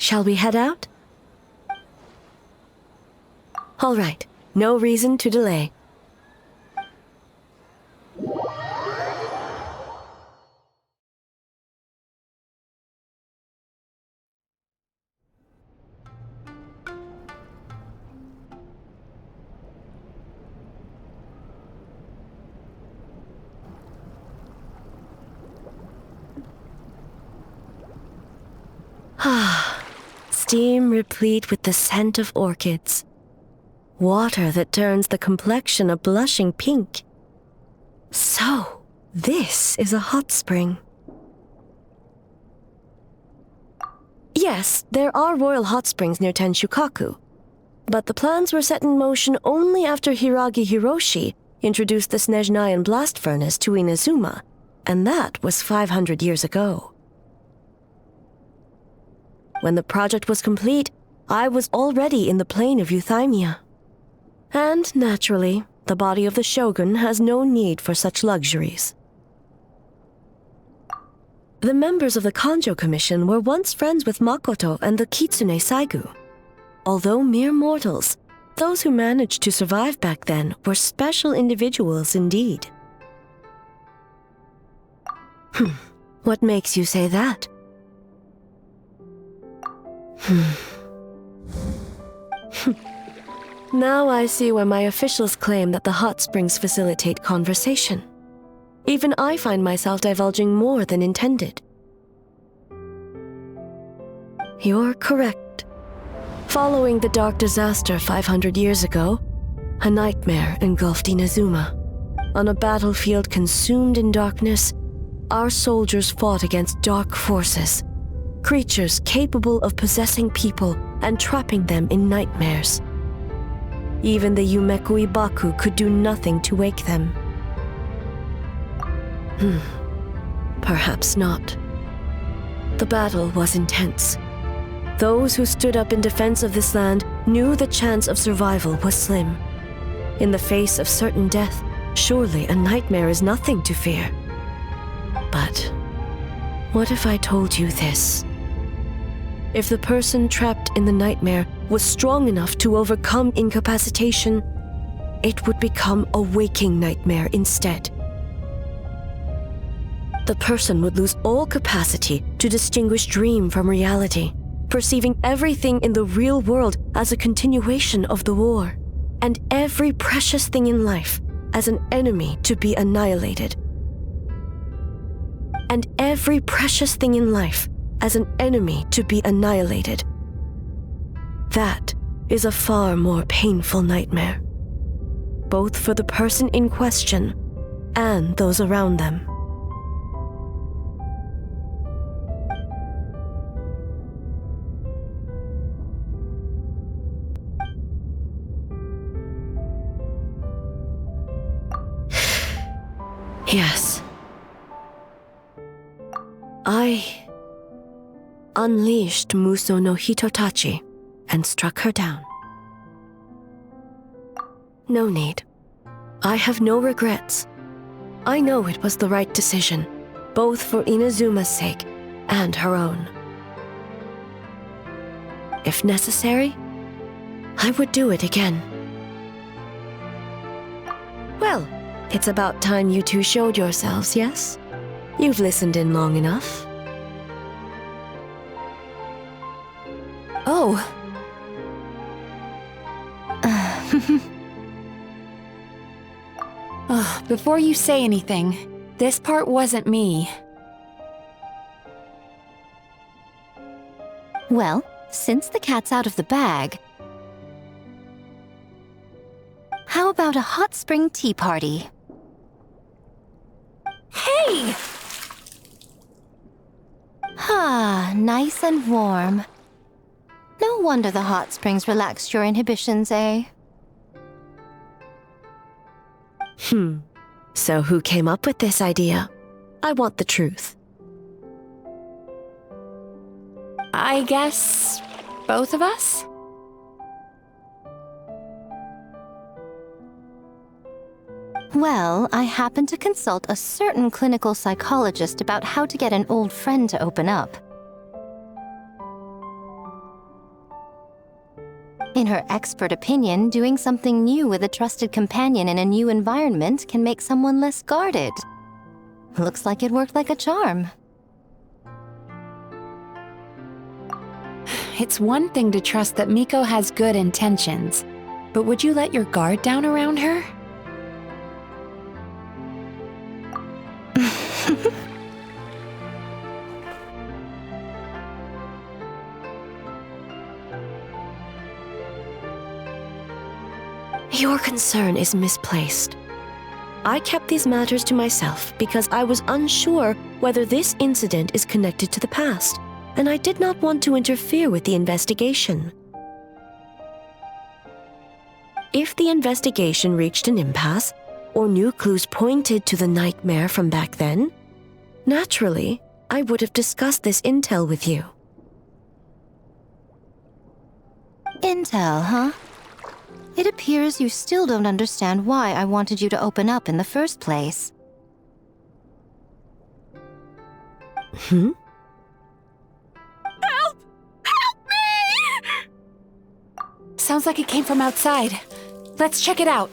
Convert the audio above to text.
Shall we head out? All right, no reason to delay. Steam replete with the scent of orchids. Water that turns the complexion a blushing pink. So, this is a hot spring. Yes, there are royal hot springs near Tenshukaku, but the plans were set in motion only after Hiragi Hiroshi introduced the Snezhnayan blast furnace to Inazuma, and that was 500 years ago. When the project was complete, I was already in the plain of Euthymia. And, naturally, the body of the shogun has no need for such luxuries. The members of the Kanjo Commission were once friends with Makoto and the Kitsune Saigu. Although mere mortals, those who managed to survive back then were special individuals indeed. What makes you say that? Now I see why my officials claim that the hot springs facilitate conversation. Even I find myself divulging more than intended. You're correct. Following the dark disaster 500 years ago, a nightmare engulfed Inazuma. On a battlefield consumed in darkness, our soldiers fought against dark forces. Creatures capable of possessing people and trapping them in nightmares. Even the Yumeku Ibaku could do nothing to wake them. Perhaps not. The battle was intense. Those who stood up in defense of this land knew the chance of survival was slim. In the face of certain death, surely a nightmare is nothing to fear. But what if I told you this? If the person trapped in the nightmare was strong enough to overcome incapacitation, it would become a waking nightmare instead. The person would lose all capacity to distinguish dream from reality, perceiving everything in the real world as a continuation of the war, and every precious thing in life as an enemy to be annihilated. And every precious thing in life as an enemy to be annihilated. That is a far more painful nightmare, both for the person in question and those around them. Yes. I unleashed Muso no Hitotachi and struck her down. No need. I have no regrets. I know it was the right decision, both for Inazuma's sake and her own. If necessary, I would do it again. Well, it's about time you two showed yourselves, yes? You've listened in long enough. Oh. Before you say anything, this part wasn't me. Well, since the cat's out of the bag, how about a hot spring tea party? Hey! Ah, nice and warm. No wonder the hot springs relaxed your inhibitions, eh? So who came up with this idea? I want the truth. I guess both of us? Well, I happened to consult a certain clinical psychologist about how to get an old friend to open up. In her expert opinion, doing something new with a trusted companion in a new environment can make someone less guarded. Looks like it worked like a charm. It's one thing to trust that Miko has good intentions, but would you let your guard down around her? Your concern is misplaced. I kept these matters to myself because I was unsure whether this incident is connected to the past, and I did not want to interfere with the investigation. If the investigation reached an impasse, or new clues pointed to the nightmare from back then, naturally, I would have discussed this intel with you. Intel, huh? It appears you still don't understand why I wanted you to open up in the first place. Hmm? Help! Help me! Sounds like it came from outside. Let's check it out.